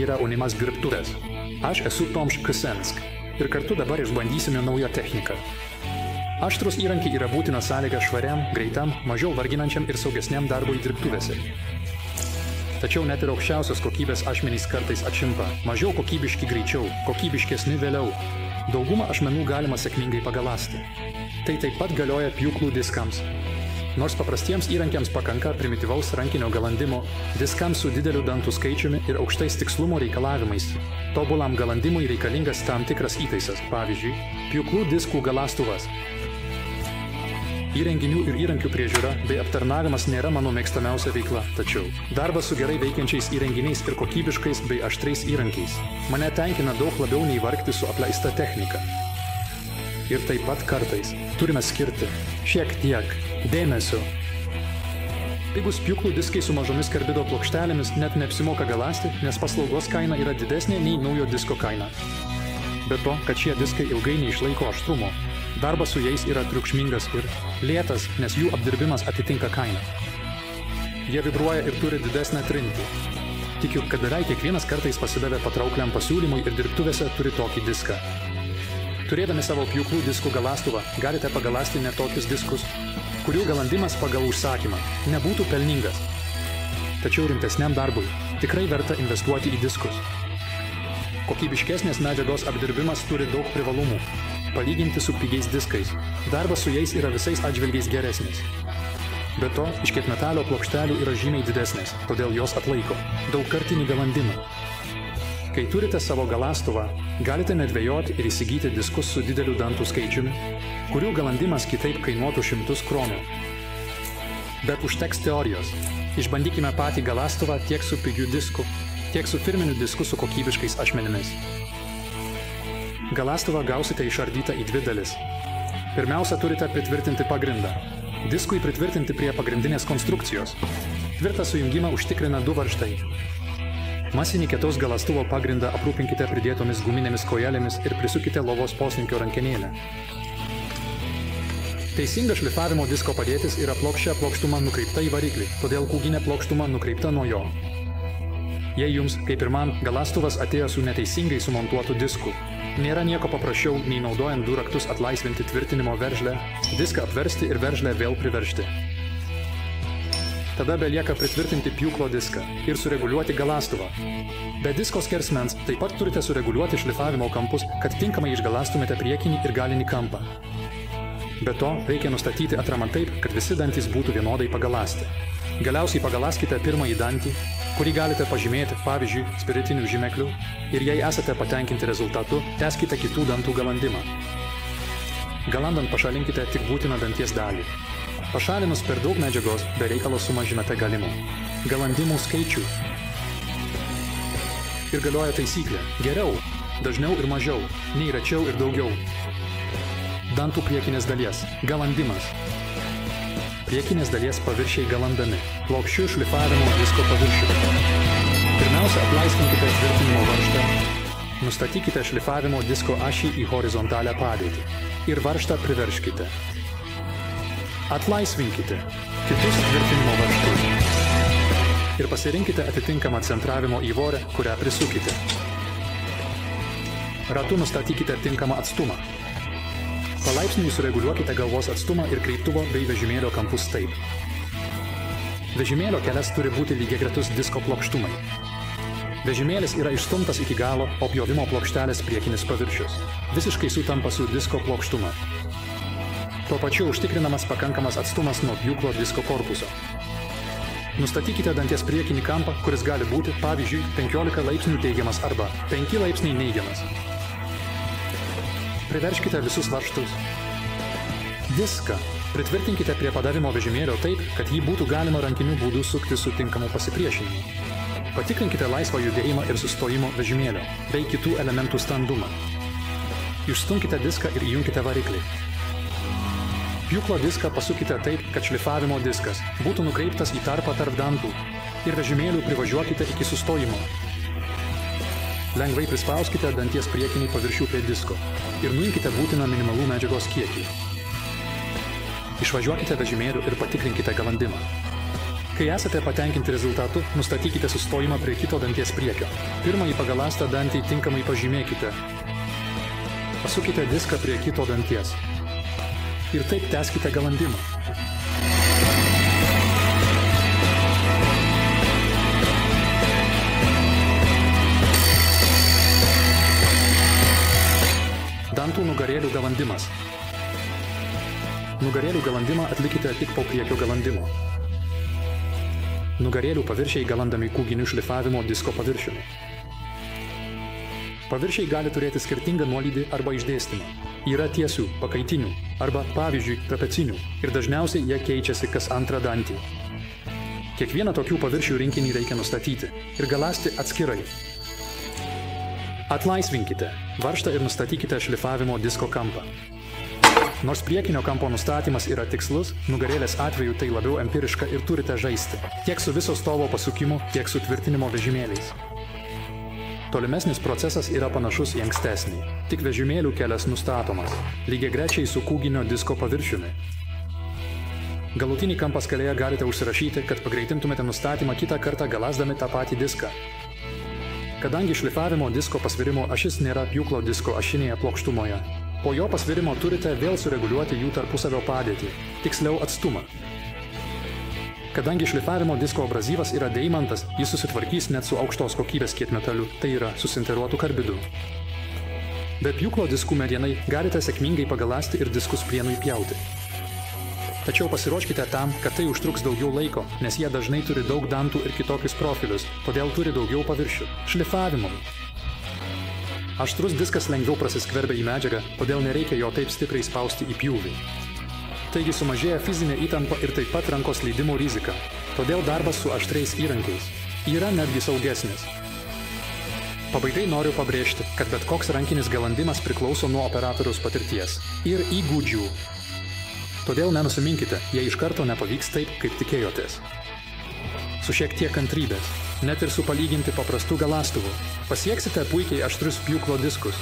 yra Unimas dirbtuvės. Aš esu Tomasz Kusensk ir kartu dabar išbandysime naują techniką. Aštrus įrankiai yra būtina sąlyga švariam, greitam, mažiau varginančiam ir saugesniam darbui dirbtuvėse. Tačiau net ir aukščiausios kokybės ašmenys kartais atšimpa. Mažiau kokybiški greičiau, kokybiškesni vėliau. Daugumą ašmenų galima sėkmingai pagaląsti. Tai taip pat galioja pjūklų diskams. Nors paprastiems įrankiams pakanka primityvaus rankinio galandimo, diskams su dideliu dantų skaičiumi ir aukštais tikslumo reikalavimais. Tobulam galandimui reikalingas tam tikras įtaisas, pavyzdžiui, pjūklų diskų galąstuvas. Įrenginių ir įrankių priežiūra bei aptarnavimas nėra mano mėgstamiausia veikla, tačiau darbas su gerai veikiančiais įrenginiais ir kokybiškais bei aštriais įrankiais mane tenkina daug labiau nei vargti su apleista technika. Ir taip pat kartais turime skirti šiek tiek dėmesio. Pigus pjūklų diskai su mažomis karbido plokštelėmis net neapsimoka galąsti, nes paslaugos kaina yra didesnė nei naujo disko kaina. Be to, kad šie diskai ilgai neišlaiko aštrumo, darbas su jais yra triukšmingas ir lėtas, nes jų apdirbimas atitinka kainą. Jie vibruoja ir turi didesnę trintį. Tikiu, kad beveik kiekvienas kartais pasidavė patraukliam pasiūlymui ir dirbtuvėse turi tokį diską. Turėdami savo pjūklų diskų galąstuvą, galite pagaląsti ne tokius diskus, kurių galandimas pagal užsakymą nebūtų pelningas. Tačiau rimtesniam darbui tikrai verta investuoti į diskus. Kokybiškesnės medžiagos apdirbimas turi daug privalumų. Palyginti su pigiais diskais, darbas su jais yra visais atžvilgiais geresnis. Be to, iš kietmetalio plokštelių yra žymiai didesnės, todėl jos atlaiko daugkartinį galandimą. Kai turite savo galąstuvą, galite nedvejoti ir įsigyti diskus su dideliu dantų skaičiumi, kurių galandimas kitaip kainuotų šimtus kronų. Bet užteks teorijos. Išbandykime patį galąstuvą tiek su pigiu disku, tiek su firminiu disku su kokybiškais ašmenimis. Galąstuvą gausite išardytą į dvi dalis. Pirmiausia, turite pritvirtinti pagrindą. Diskui pritvirtinti prie pagrindinės konstrukcijos. Tvirtą sujungimą užtikrina du varžtai. Masinį kietaus galąstuvo pagrindą aprūpinkite pridėtomis guminėmis kojelėmis ir prisukite lovos poslinkio rankenėlę. Teisinga šlifavimo disko padėtis yra plokščia plokštuma nukreipta į variklį, todėl kūginė plokštuma nukreipta nuo jo. Jei jums, kaip ir man, galąstuvas atėjo su neteisingai sumontuotu disku, nėra nieko paprasčiau, nei naudojant du raktus atlaisvinti tvirtinimo veržlę, diską apversti ir veržlę vėl priveržti. Tada belieka pritvirtinti pjūklo diską ir sureguliuoti galąstuvą. Be disko skersmens taip pat turite sureguliuoti šlifavimo kampus, kad tinkamai išgaląstumėte priekinį ir galinį kampą. Be to, reikia nustatyti atramą taip, kad visi dantys būtų vienodai pagaląsti. Galiausiai pagaląskite pirmąjį dantį, kurį galite pažymėti, pavyzdžiui, spiritiniu žymekliu, ir jei esate patenkinti rezultatu, tęskite kitų dantų galandimą. Galandant pašalinkite tik būtiną danties dalį. Pašalinus per daug medžiagos, be reikalo sumažinate galimų galandimų skaičių. Ir galioja taisyklė: geriau, dažniau ir mažiau, nei rečiau ir daugiau. Dantų priekinės dalies galandimas. Priekinės dalies paviršiai galandami, plokščiu šlifavimo disko paviršiumi. Pirmiausia, atlaisvinkite tvirtinimo varžtą. Nustatykite šlifavimo disko ašį į horizontalią padėtį ir varžtą priverškite. Atlaisvinkite kitus tvirtinimo varžtus ir pasirinkite atitinkamą centravimo įvorę, kurią prisukite. Ratu nustatykite tinkamą atstumą. Palaipsniui sureguliuokite galvos atstumą ir kreiptuvo bei vežimėlio kampus taip. Vežimėlio kelias turi būti lygiagretus disko plokštumai. Vežimėlis yra išstumtas iki galo, o pjovimo plokštelės priekinis paviršius visiškai sutampa su disko plokštuma. Tuo pačiu užtikrinamas pakankamas atstumas nuo pjūklo disko korpuso. Nustatykite danties priekinį kampą, kuris gali būti, pavyzdžiui, 15 laipsnių teigiamas arba 5 laipsniai neigiamas. Priverškite visus varžtus. Diską pritvirtinkite prie padavimo vežimėlio taip, kad jį būtų galima rankiniu būdu sukti su tinkamu pasipriešinimu. Patikrinkite laisvą judėjimą ir sustojimo vežimėlio, bei kitų elementų standumą. Išstumkite diską ir įjunkite variklį. Pjūklo diską pasukite taip, kad šlifavimo diskas būtų nukreiptas į tarpą tarp dantų ir vežimėlių privažiuokite iki sustojimo. Lengvai prispauskite danties priekinį paviršių prie disko ir nuimkite būtiną minimalų medžiagos kiekį. Išvažiuokite vežimėlių ir patikrinkite galandimą. Kai esate patenkinti rezultatu, nustatykite sustojimą prie kito danties priekio. Pirmąjį pagaląstą dantį tinkamai pažymėkite. Pasukite diską prie kito danties. Ir taip tęskite galandimą. Dantų nugarėlių galandimas. Nugarėlių galandimą atlikite tik po priekio galandimo. Nugarėlių paviršiai galandami kūginių šlifavimo disko paviršiumi. Paviršiai gali turėti skirtingą nuolydį arba išdėstymą. Yra tiesių, pakaitinių arba, pavyzdžiui, trapecinių ir dažniausiai jie keičiasi kas antrą dantį. Kiekvieną tokių paviršių rinkinį reikia nustatyti ir galąsti atskirai. Atlaisvinkite varžtą ir nustatykite šlifavimo disko kampą. Nors priekinio kampo nustatymas yra tikslus, nugarėlės atveju tai labiau empiriška ir turite žaisti. Tiek su viso stovo pasukimu, tiek su tvirtinimo vežimėliais. Tolimesnis procesas yra panašus į ankstesnį, tik vežimėlių kelias nustatomas, lygiagrečiai su kūginio disko paviršiumi. Galutinį kampą skalėje galite užsirašyti, kad pagreitintumėte nustatymą kitą kartą galasdami tą patį diską. Kadangi šlifavimo disko pasvirimo ašis nėra pjūklo disko ašinėje plokštumoje, po jo pasvirimo turite vėl sureguliuoti jų tarpusavio padėtį, tiksliau atstumą. Kadangi šlifavimo disko abrazyvas yra deimantas, jis susitvarkys net su aukštos kokybės kietmetaliu, tai yra su sinteruotu karbidu. Be pjūklo diskų medienai galite sėkmingai pagaląsti ir diskus plienui pjauti. Tačiau pasiruoškite tam, kad tai užtruks daugiau laiko, nes jie dažnai turi daug dantų ir kitokius profilius, todėl turi daugiau paviršių. Šlifavimui. Aštrus diskas lengviau prasiskverbia į medžiagą, todėl nereikia jo taip stipriai spausti į pjūvį. Taigi sumažėja fizinė įtampa ir taip pat rankos leidimo rizika. Todėl darbas su aštriais įrankiais yra netgi saugesnis. Pabaigai noriu pabrėžti, kad bet koks rankinis galandimas priklauso nuo operatoriaus patirties ir įgūdžių. Todėl nenusiminkite, jei iš karto nepavyks taip, kaip tikėjotės. Su šiek tiek kantrybės, net ir su palyginti paprastu galastuvu, pasieksite puikiai aštrius pjūklo diskus.